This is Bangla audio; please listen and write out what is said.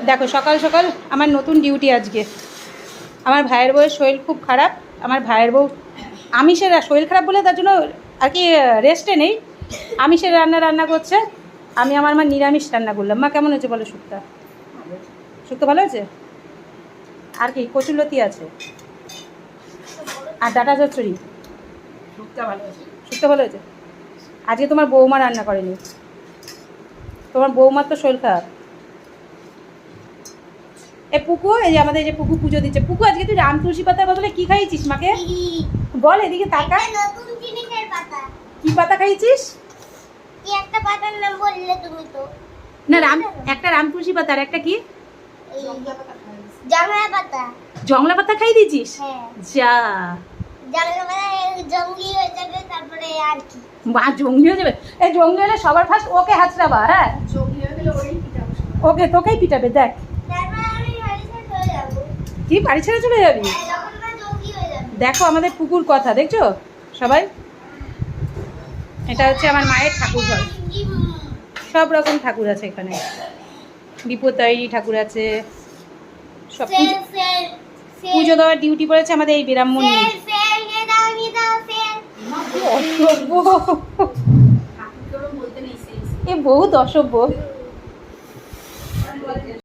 দেখো সকাল সকাল আমার নতুন ডিউটি আজকে। আমার ভাইয়ের বউয়ের শরীর খুব খারাপ। আমার ভাইয়ের বউ আমিষের শরীর খারাপ বলে তার জন্য আর কি রেস্টে নেই, আমিষের রান্না করছে। আমি আমার মা নিরামিষ রান্না করলাম। মা কেমন হয়েছে বলো? শুক্তা শুক্তো ভালো হয়েছে। আর কি কচুরলতি আছে আর ডাটা চচ্চড়ি। শুক্তো ভালো হয়েছে। আজকে তোমার বৌমা রান্না করেনি, তোমার বৌমার তো শরীর খারাপ। এ পুকু, এই যে আমাদের যে পুকু পুজো দিচ্ছে। পুকু আজকে তুই রাম তুলসী পাতার বদলে কি খাইছিস মাকে বল? এদিকে তাকা। নতুন জিনিসের পাতা। কি পাতা খাইছিস? কি একটা পাতার নাম বললে তুমি তো? না রাম, একটা রাম তুলসী পাতা আর একটা কি জংলা পাতা। জংলা পাতা খাই দিয়েছিস? হ্যাঁ। যা, জংলা পাতা জঙ্গলি হয়ে যাবে, তারপরে আর কি মা জঙ্গলি হয়ে যাবে? এই জঙ্গলি হলে সবার ফার্স্ট ওকে হাতড়াবা। হ্যাঁ ওকে, তোকেই পিটাবে। দেখ তারপরে আমি বাড়ি ছেড়ে চলে যাব। কি বাড়ি ছেড়ে চলে যাবি? যখন না জঙ্গলি হয়ে যাবে। দেখো আমাদের পুকুর কথা দেখছো সবাই। এটা হচ্ছে আমার মায়ের ঠাকুর ঘর। সব রকম ঠাকুর আছে এখানে, বিপত্তারিণী ঠাকুর আছে। সব পুজো দেওয়ার ডিউটি পড়েছে আমাদের এই বিরামমণি। এ বহুত অসভ্য।